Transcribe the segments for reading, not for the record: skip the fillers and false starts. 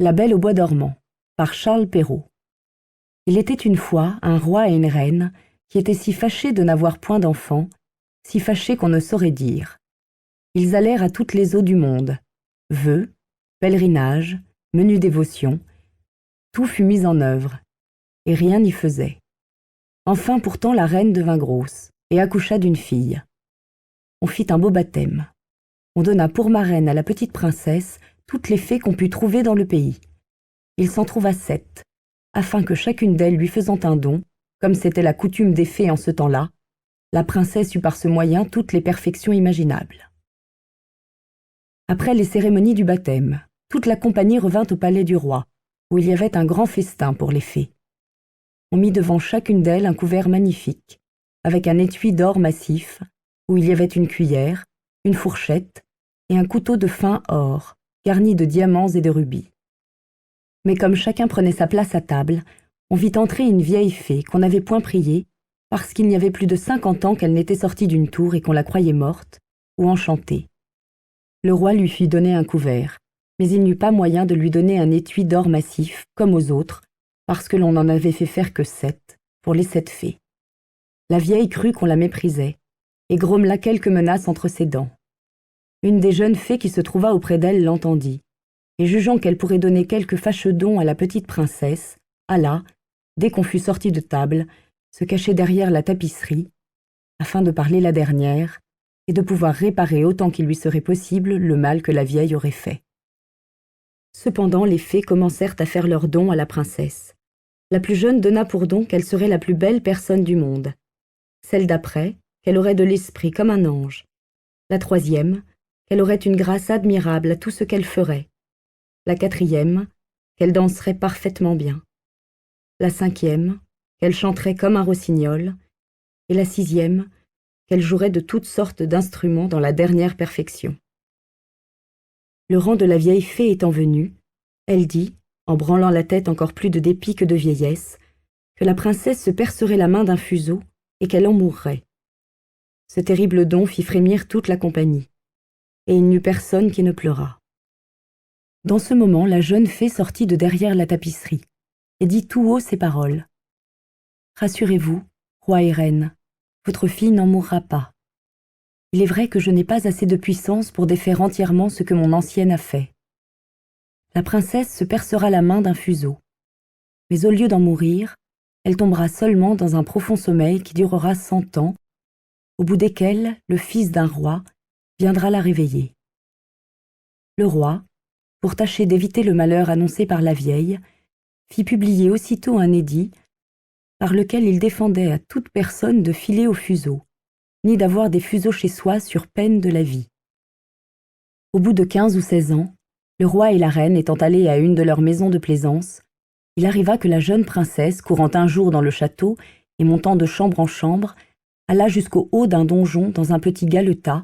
La Belle au bois dormant, par Charles Perrault. Il était une fois un roi et une reine qui étaient si fâchés de n'avoir point d'enfants, si fâchés qu'on ne saurait dire. Ils allèrent à toutes les eaux du monde. Vœux, pèlerinages, menues dévotions, tout fut mis en œuvre, et rien n'y faisait. Enfin pourtant la reine devint grosse, et accoucha d'une fille. On fit un beau baptême. On donna pour marraine à la petite princesse toutes les fées qu'on put trouver dans le pays. Il s'en trouva 7, afin que chacune d'elles lui faisant un don, comme c'était la coutume des fées en ce temps-là, la princesse eut par ce moyen toutes les perfections imaginables. Après les cérémonies du baptême, toute la compagnie revint au palais du roi, où il y avait un grand festin pour les fées. On mit devant chacune d'elles un couvert magnifique, avec un étui d'or massif, où il y avait une cuillère, une fourchette et un couteau de fin or, garni de diamants et de rubis. Mais comme chacun prenait sa place à table, on vit entrer une vieille fée qu'on n'avait point priée, parce qu'il n'y avait plus de 50 ans qu'elle n'était sortie d'une tour et qu'on la croyait morte, ou enchantée. Le roi lui fit donner un couvert, mais il n'eut pas moyen de lui donner un étui d'or massif, comme aux autres, parce que l'on n'en avait fait faire que 7, pour les 7 fées. La vieille crut qu'on la méprisait, et grommela quelques menaces entre ses dents. Une des jeunes fées qui se trouva auprès d'elle l'entendit, et jugeant qu'elle pourrait donner quelque fâcheux don à la petite princesse, alla, dès qu'on fut sorti de table, se cacher derrière la tapisserie, afin de parler la dernière, et de pouvoir réparer autant qu'il lui serait possible le mal que la vieille aurait fait. Cependant les fées commencèrent à faire leurs dons à la princesse. La plus jeune donna pour don qu'elle serait la plus belle personne du monde. Celle d'après, qu'elle aurait de l'esprit comme un ange. La troisième, qu'elle aurait une grâce admirable à tout ce qu'elle ferait. La quatrième, qu'elle danserait parfaitement bien. La cinquième, qu'elle chanterait comme un rossignol. Et la sixième, qu'elle jouerait de toutes sortes d'instruments dans la dernière perfection. Le rang de la vieille fée étant venu, elle dit, en branlant la tête encore plus de dépit que de vieillesse, que la princesse se percerait la main d'un fuseau et qu'elle en mourrait. Ce terrible don fit frémir toute la compagnie, et il n'y eut personne qui ne pleurât. Dans ce moment, la jeune fée sortit de derrière la tapisserie, et dit tout haut ces paroles. « Rassurez-vous, roi et reine, votre fille n'en mourra pas. Il est vrai que je n'ai pas assez de puissance pour défaire entièrement ce que mon ancienne a fait. La princesse se percera la main d'un fuseau, mais au lieu d'en mourir, elle tombera seulement dans un profond sommeil qui durera 100 ans, au bout desquels le fils d'un roi viendra la réveiller. » Le roi, pour tâcher d'éviter le malheur annoncé par la vieille, fit publier aussitôt un édit par lequel il défendait à toute personne de filer au fuseau, ni d'avoir des fuseaux chez soi sur peine de la vie. Au bout de 15 ou 16 ans, le roi et la reine étant allés à une de leurs maisons de plaisance, il arriva que la jeune princesse, courant un jour dans le château et montant de chambre en chambre, alla jusqu'au haut d'un donjon dans un petit galetas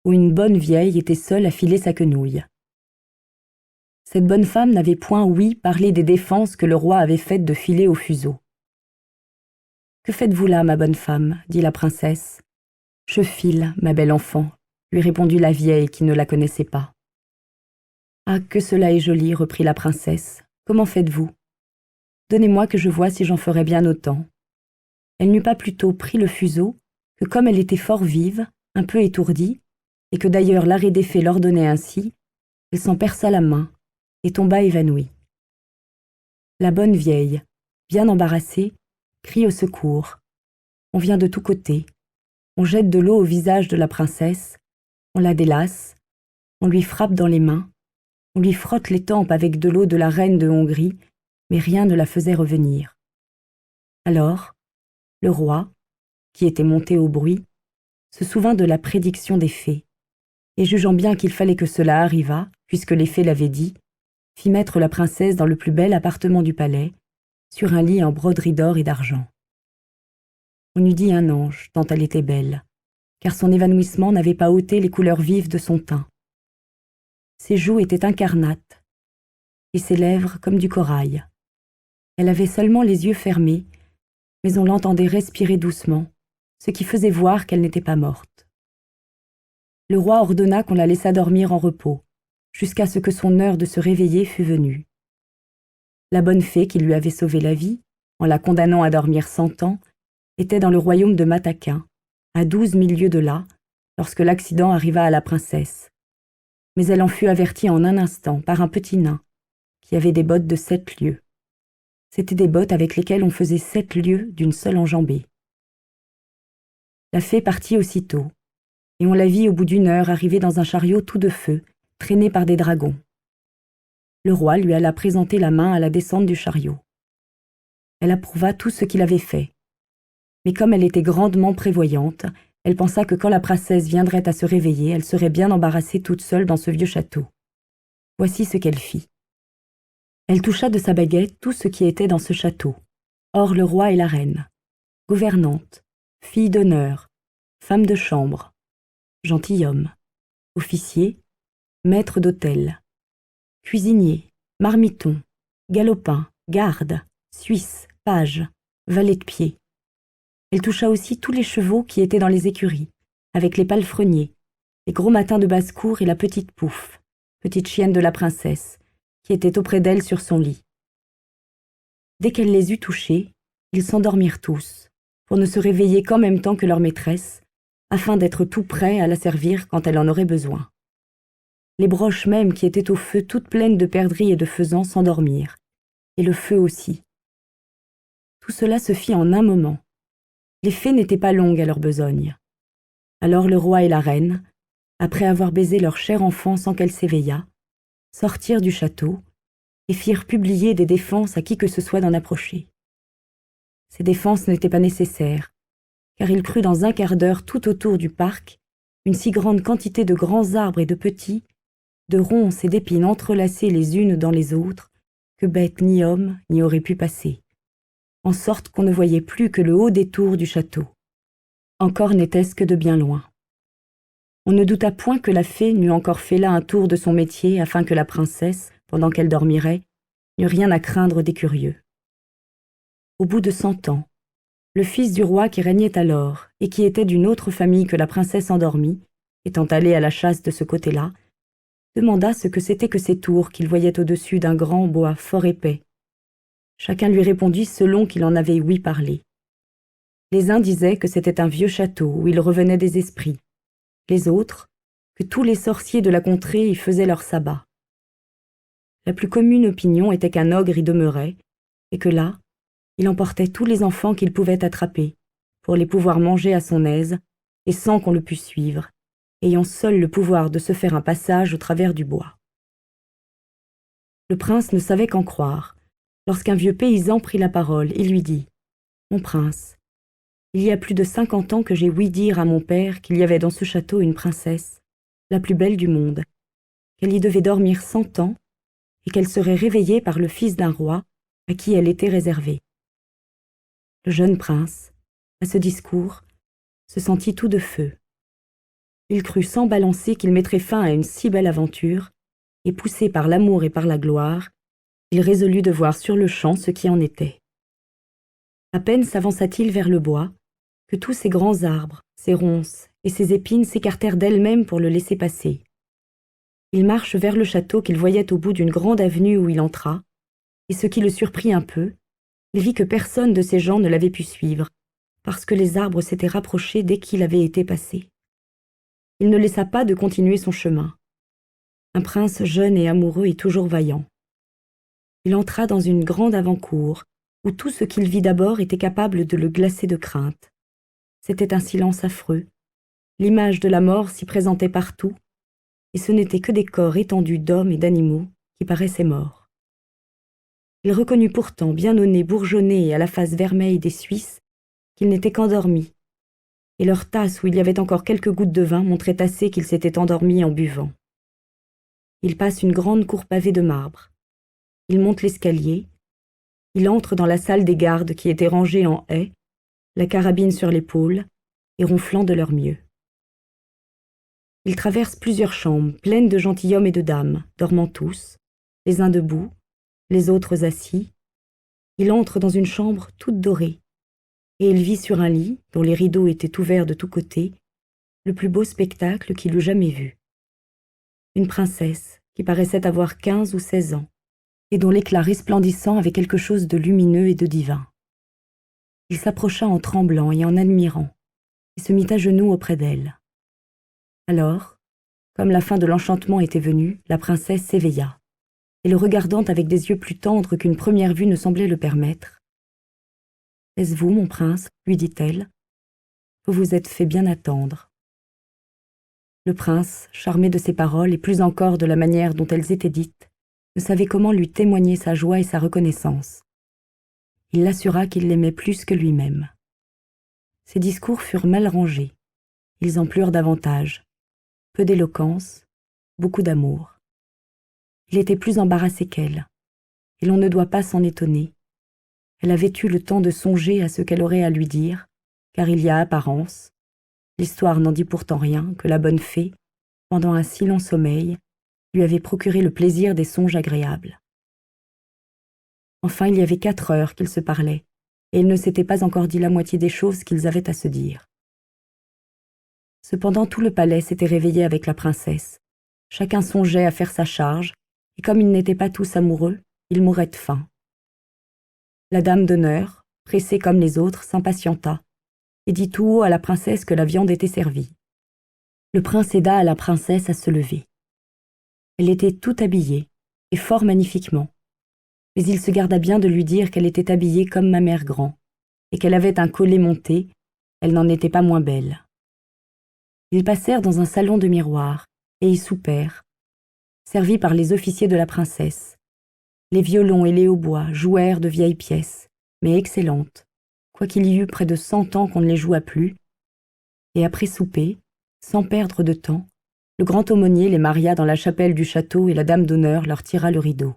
où une bonne vieille était seule à filer sa quenouille. Cette bonne femme n'avait point ouï parler des défenses que le roi avait faites de filer au fuseau. « Que faites-vous là, ma bonne femme » dit la princesse. « Je file, ma belle enfant » lui répondit la vieille qui ne la connaissait pas. « Ah, que cela est joli » reprit la princesse. « Comment faites-vous ? Donnez-moi que je voie si j'en ferais bien autant. » Elle n'eut pas plutôt pris le fuseau que, comme elle était fort vive, un peu étourdie, et que d'ailleurs l'arrêt des fées l'ordonnait ainsi, elle s'en perça la main et tomba évanouie. La bonne vieille, bien embarrassée, crie au secours. On vient de tous côtés. On jette de l'eau au visage de la princesse, on la délace, on lui frappe dans les mains, on lui frotte les tempes avec de l'eau de la reine de Hongrie, mais rien ne la faisait revenir. Alors, le roi, qui était monté au bruit, se souvint de la prédiction des fées, et jugeant bien qu'il fallait que cela arrivât, puisque les fées l'avaient dit, fit mettre la princesse dans le plus bel appartement du palais, sur un lit en broderie d'or et d'argent. On eût dit un ange, tant elle était belle, car son évanouissement n'avait pas ôté les couleurs vives de son teint. Ses joues étaient incarnates, et ses lèvres comme du corail. Elle avait seulement les yeux fermés, mais on l'entendait respirer doucement, ce qui faisait voir qu'elle n'était pas morte. Le roi ordonna qu'on la laissât dormir en repos, jusqu'à ce que son heure de se réveiller fût venue. La bonne fée qui lui avait sauvé la vie, en la condamnant à dormir 100 ans, était dans le royaume de Mataquin, à 12 000 lieues de là, lorsque l'accident arriva à la princesse. Mais elle en fut avertie en un instant par un petit nain, qui avait des bottes de 7 lieues. C'étaient des bottes avec lesquelles on faisait 7 lieues d'une seule enjambée. La fée partit aussitôt, et on la vit au bout d'une heure arriver dans un chariot tout de feu, traîné par des dragons. Le roi lui alla présenter la main à la descente du chariot. Elle approuva tout ce qu'il avait fait. Mais comme elle était grandement prévoyante, elle pensa que quand la princesse viendrait à se réveiller, elle serait bien embarrassée toute seule dans ce vieux château. Voici ce qu'elle fit. Elle toucha de sa baguette tout ce qui était dans ce château, hors le roi et la reine, gouvernante, fille d'honneur, femme de chambre, gentilhomme, officier, maître d'hôtel, cuisinier, marmiton, galopin, garde, suisse, page, valet de pied. Elle toucha aussi tous les chevaux qui étaient dans les écuries, avec les palefreniers, les gros matins de basse-cour et la petite Pouffe, petite chienne de la princesse, qui était auprès d'elle sur son lit. Dès qu'elle les eut touchés, ils s'endormirent tous, pour ne se réveiller qu'en même temps que leur maîtresse, afin d'être tout prêts à la servir quand elle en aurait besoin. Les broches même qui étaient au feu toutes pleines de perdrix et de faisans s'endormirent, et le feu aussi. Tout cela se fit en un moment. Les fées n'étaient pas longues à leur besogne. Alors le roi et la reine, après avoir baisé leur cher enfant sans qu'elle s'éveillât, sortirent du château et firent publier des défenses à qui que ce soit d'en approcher. Ces défenses n'étaient pas nécessaires, car il crut dans un quart d'heure tout autour du parc une si grande quantité de grands arbres et de petits, de ronces et d'épines entrelacées les unes dans les autres, que bête ni homme n'y aurait pu passer, en sorte qu'on ne voyait plus que le haut des tours du château. Encore n'était-ce que de bien loin. On ne douta point que la fée n'eût encore fait là un tour de son métier afin que la princesse, pendant qu'elle dormirait, n'eût rien à craindre des curieux. Au bout de 100 ans, le fils du roi qui régnait alors, et qui était d'une autre famille que la princesse endormie, étant allé à la chasse de ce côté-là, demanda ce que c'était que ces tours qu'il voyait au-dessus d'un grand bois fort épais. Chacun lui répondit selon qu'il en avait ouï parler. Les uns disaient que c'était un vieux château où il revenait des esprits, les autres, que tous les sorciers de la contrée y faisaient leur sabbat. La plus commune opinion était qu'un ogre y demeurait, et que là, il emportait tous les enfants qu'il pouvait attraper, pour les pouvoir manger à son aise, et sans qu'on le pût suivre, ayant seul le pouvoir de se faire un passage au travers du bois. Le prince ne savait qu'en croire, lorsqu'un vieux paysan prit la parole et lui dit « Mon prince, il y a plus de 50 ans que j'ai ouï dire à mon père qu'il y avait dans ce château une princesse, la plus belle du monde, qu'elle y devait dormir 100 ans, et qu'elle serait réveillée par le fils d'un roi à qui elle était réservée. » Le jeune prince, à ce discours, se sentit tout de feu. Il crut sans balancer qu'il mettrait fin à une si belle aventure, et poussé par l'amour et par la gloire, il résolut de voir sur-le-champ ce qui en était. À peine s'avança-t-il vers le bois, que tous ces grands arbres, ces ronces et ces épines s'écartèrent d'elles-mêmes pour le laisser passer. Il marche vers le château qu'il voyait au bout d'une grande avenue où il entra, et ce qui le surprit un peu, il vit que personne de ces gens ne l'avait pu suivre, parce que les arbres s'étaient rapprochés dès qu'il avait été passé. Il ne laissa pas de continuer son chemin. Un prince jeune et amoureux et toujours vaillant. Il entra dans une grande avant-cour, où tout ce qu'il vit d'abord était capable de le glacer de crainte. C'était un silence affreux. L'image de la mort s'y présentait partout, et ce n'étaient que des corps étendus d'hommes et d'animaux qui paraissaient morts. Il reconnut pourtant, bien au nez bourgeonné et à la face vermeille des Suisses, qu'ils n'étaient qu'endormis, et leur tasse où il y avait encore quelques gouttes de vin montrait assez qu'ils s'étaient endormis en buvant. Il passe une grande cour pavée de marbre. Il monte l'escalier. Il entre dans la salle des gardes qui étaient rangés en haie, la carabine sur l'épaule, et ronflant de leur mieux. Il traverse plusieurs chambres pleines de gentilshommes et de dames, dormant tous, les uns debout, les autres assis. Il entre dans une chambre toute dorée, et il vit sur un lit, dont les rideaux étaient ouverts de tous côtés, le plus beau spectacle qu'il eût jamais vu. Une princesse qui paraissait avoir 15 ou 16 ans, et dont l'éclat resplendissant avait quelque chose de lumineux et de divin. Il s'approcha en tremblant et en admirant, et se mit à genoux auprès d'elle. Alors, comme la fin de l'enchantement était venue, la princesse s'éveilla, et le regardant avec des yeux plus tendres qu'une première vue ne semblait le permettre. « Est-ce vous, mon prince ?» lui dit-elle. « Vous vous êtes fait bien attendre. » Le prince, charmé de ces paroles et plus encore de la manière dont elles étaient dites, ne savait comment lui témoigner sa joie et sa reconnaissance. Il l'assura qu'il l'aimait plus que lui-même. Ses discours furent mal rangés. Ils en plurent davantage. Peu d'éloquence, beaucoup d'amour. Il était plus embarrassé qu'elle, et l'on ne doit pas s'en étonner. Elle avait eu le temps de songer à ce qu'elle aurait à lui dire, car il y a apparence, l'histoire n'en dit pourtant rien, que la bonne fée, pendant un si long sommeil, lui avait procuré le plaisir des songes agréables. Enfin, il y avait 4 heures qu'ils se parlaient, et ils ne s'étaient pas encore dit la moitié des choses qu'ils avaient à se dire. Cependant, tout le palais s'était réveillé avec la princesse. Chacun songeait à faire sa charge, et comme ils n'étaient pas tous amoureux, ils mouraient de faim. La dame d'honneur, pressée comme les autres, s'impatienta, et dit tout haut à la princesse que la viande était servie. Le prince aida à la princesse à se lever. Elle était tout habillée, et fort magnifiquement, mais il se garda bien de lui dire qu'elle était habillée comme ma mère grand, et qu'elle avait un collet monté, elle n'en était pas moins belle. Ils passèrent dans un salon de miroirs, et y soupèrent, servis par les officiers de la princesse. Les violons et les hautbois jouèrent de vieilles pièces, mais excellentes, quoiqu'il y eût près de 100 ans qu'on ne les joua plus, et après souper, sans perdre de temps, le grand aumônier les maria dans la chapelle du château et la dame d'honneur leur tira le rideau.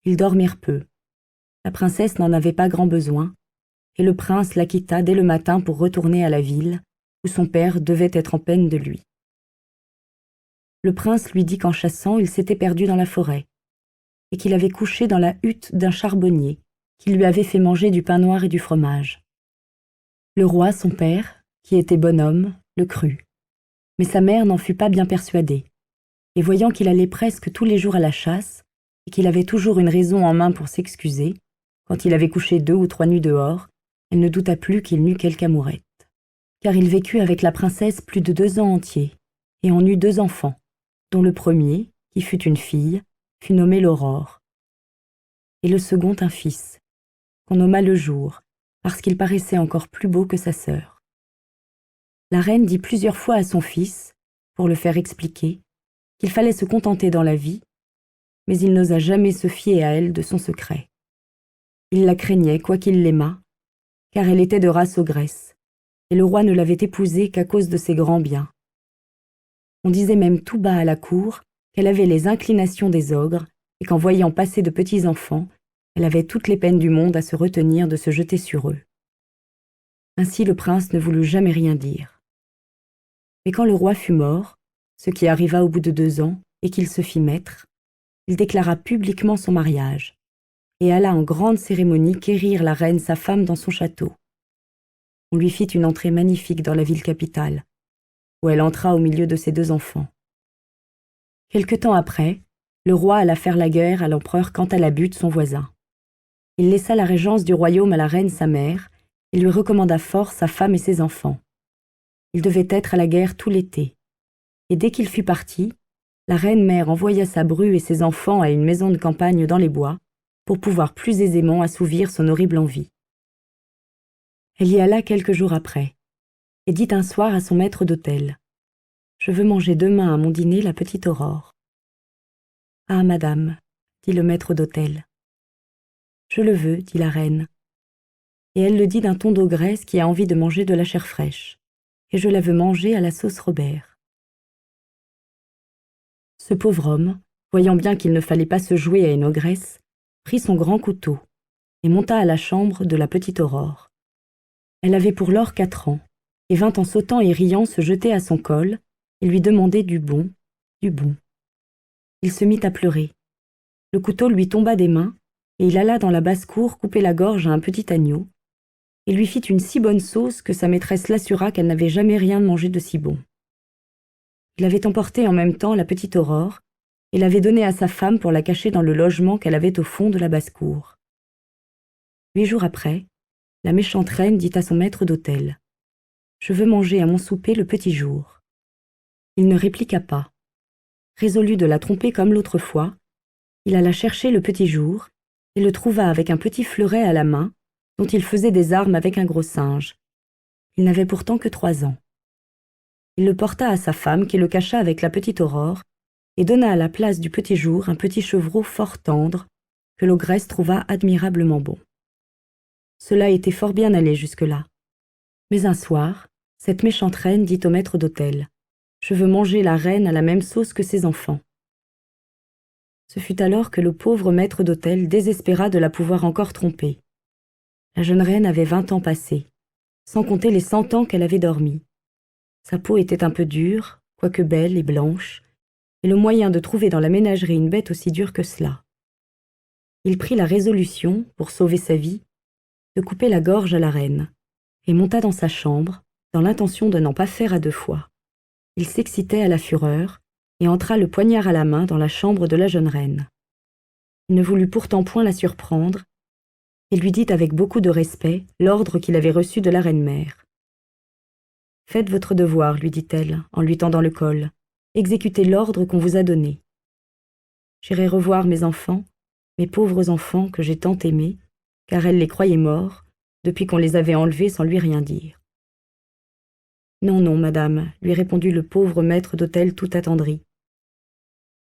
Ils dormirent peu. La princesse n'en avait pas grand besoin, et le prince la quitta dès le matin pour retourner à la ville, où son père devait être en peine de lui. Le prince lui dit qu'en chassant, il s'était perdu dans la forêt, et qu'il avait couché dans la hutte d'un charbonnier, qui lui avait fait manger du pain noir et du fromage. Le roi, son père, qui était bonhomme, le crut, mais sa mère n'en fut pas bien persuadée, et voyant qu'il allait presque tous les jours à la chasse, et qu'il avait toujours une raison en main pour s'excuser, quand il avait couché 2 ou 3 nuits dehors, elle ne douta plus qu'il n'eût quelque amourette. Car il vécut avec la princesse plus de 2 ans entiers, et en eut 2 enfants, dont le premier, qui fut une fille, fut nommé l'Aurore, et le second un fils, qu'on nomma le Jour, parce qu'il paraissait encore plus beau que sa sœur. La reine dit plusieurs fois à son fils, pour le faire expliquer, qu'il fallait se contenter dans la vie, mais il n'osa jamais se fier à elle de son secret. Il la craignait, quoiqu'il l'aimât, car elle était de race ogresse, et le roi ne l'avait épousée qu'à cause de ses grands biens. On disait même tout bas à la cour qu'elle avait les inclinations des ogres, et qu'en voyant passer de petits enfants, elle avait toutes les peines du monde à se retenir de se jeter sur eux. Ainsi le prince ne voulut jamais rien dire. Mais quand le roi fut mort, ce qui arriva au bout de 2 ans, et qu'il se fit maître, il déclara publiquement son mariage, et alla en grande cérémonie quérir la reine sa femme dans son château. On lui fit une entrée magnifique dans la ville capitale, où elle entra au milieu de ses 2 enfants. Quelque temps après, le roi alla faire la guerre à l'empereur Cantalabute, son voisin. Il laissa la régence du royaume à la reine sa mère, et lui recommanda fort sa femme et ses enfants. Il devait être à la guerre tout l'été, et dès qu'il fut parti, la reine-mère envoya sa bru et ses enfants à une maison de campagne dans les bois, pour pouvoir plus aisément assouvir son horrible envie. Elle y alla quelques jours après, et dit un soir à son maître d'hôtel : « Je veux manger demain à mon dîner la petite Aurore. »« Ah, madame, dit le maître d'hôtel. « Je le veux, dit la reine. Et elle le dit d'un ton d'ogresse qui a envie de manger de la chair fraîche, et je la veux manger à la sauce Robert. » Ce pauvre homme, voyant bien qu'il ne fallait pas se jouer à une ogresse, prit son grand couteau et monta à la chambre de la petite Aurore. Elle avait pour lors 4 ans, et vint en sautant et riant se jeter à son col et lui demander du bon, du bon. Il se mit à pleurer. Le couteau lui tomba des mains, et il alla dans la basse-cour couper la gorge à un petit agneau, et lui fit une si bonne sauce que sa maîtresse l'assura qu'elle n'avait jamais rien mangé de si bon. Il avait emporté en même temps la petite Aurore, et l'avait donnée à sa femme pour la cacher dans le logement qu'elle avait au fond de la basse-cour. 8 jours après, la méchante reine dit à son maître d'hôtel : « Je veux manger à mon souper le petit jour. » Il ne répliqua pas. Résolu de la tromper comme l'autre fois, il alla chercher le petit jour et le trouva avec un petit fleuret à la main, dont il faisait des armes avec un gros singe. Il n'avait pourtant que 3 ans. Il le porta à sa femme qui le cacha avec la petite Aurore et donna à la place du petit jour un petit chevreau fort tendre que l'ogresse trouva admirablement bon. Cela était fort bien allé jusque-là. Mais un soir, cette méchante reine dit au maître d'hôtel : « Je veux manger la reine à la même sauce que ses enfants. » Ce fut alors que le pauvre maître d'hôtel désespéra de la pouvoir encore tromper. La jeune reine avait 20 ans passés, sans compter les 100 ans qu'elle avait dormi. Sa peau était un peu dure, quoique belle et blanche, et le moyen de trouver dans la ménagerie une bête aussi dure que cela. Il prit la résolution, pour sauver sa vie, de couper la gorge à la reine, et monta dans sa chambre, dans l'intention de n'en pas faire à 2 fois. Il s'excitait à la fureur, et entra le poignard à la main dans la chambre de la jeune reine. Il ne voulut pourtant point la surprendre, et lui dit avec beaucoup de respect l'ordre qu'il avait reçu de la reine-mère. « Faites votre devoir, lui dit-elle, en lui tendant le col. Exécutez l'ordre qu'on vous a donné. J'irai revoir mes enfants, mes pauvres enfants que j'ai tant aimés, car elle les croyait morts, depuis qu'on les avait enlevés sans lui rien dire. »« Non, non, madame, lui répondit le pauvre maître d'hôtel tout attendri.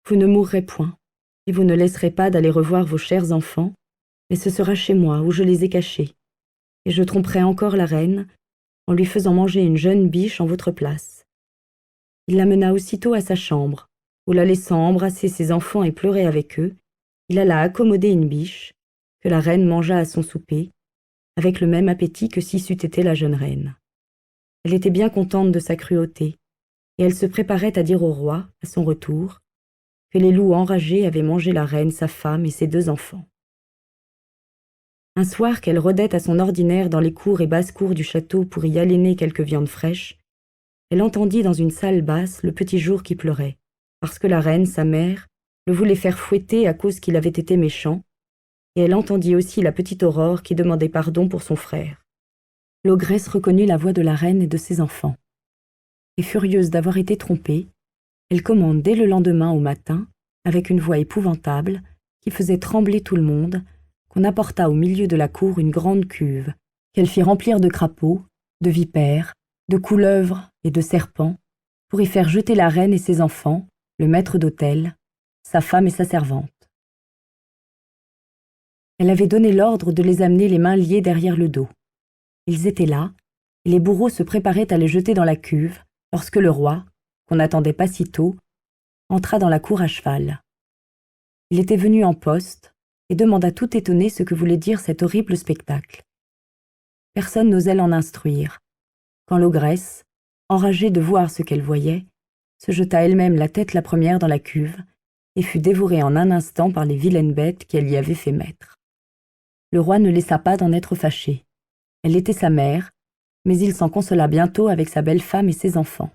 Vous ne mourrez point, et vous ne laisserez pas d'aller revoir vos chers enfants, mais ce sera chez moi où je les ai cachés, et je tromperai encore la reine en lui faisant manger une jeune biche en votre place. » Il la mena aussitôt à sa chambre, où la laissant embrasser ses enfants et pleurer avec eux, il alla accommoder une biche, que la reine mangea à son souper, avec le même appétit que si c'eût été la jeune reine. Elle était bien contente de sa cruauté, et elle se préparait à dire au roi, à son retour, que les loups enragés avaient mangé la reine, sa femme et ses 2 enfants. Un soir qu'elle rôdait à son ordinaire dans les cours et basses-cours du château pour y aléner quelques viandes fraîches, elle entendit dans une salle basse le petit jour qui pleurait, parce que la reine, sa mère, le voulait faire fouetter à cause qu'il avait été méchant, et elle entendit aussi la petite Aurore qui demandait pardon pour son frère. L'ogresse reconnut la voix de la reine et de ses enfants, et furieuse d'avoir été trompée, elle commande dès le lendemain au matin, avec une voix épouvantable, qui faisait trembler tout le monde, qu'on apporta au milieu de la cour une grande cuve, qu'elle fit remplir de crapauds, de vipères, de couleuvres et de serpents, pour y faire jeter la reine et ses enfants, le maître d'hôtel, sa femme et sa servante. Elle avait donné l'ordre de les amener les mains liées derrière le dos. Ils étaient là, et les bourreaux se préparaient à les jeter dans la cuve, lorsque le roi, qu'on n'attendait pas si tôt, entra dans la cour à cheval. Il était venu en poste et demanda tout étonné ce que voulait dire cet horrible spectacle. Personne n'osait l'en instruire, quand l'ogresse, enragée de voir ce qu'elle voyait, se jeta elle-même la tête la première dans la cuve et fut dévorée en un instant par les vilaines bêtes qu'elle y avait fait mettre. Le roi ne laissa pas d'en être fâché. Elle était sa mère, mais il s'en consola bientôt avec sa belle femme et ses enfants.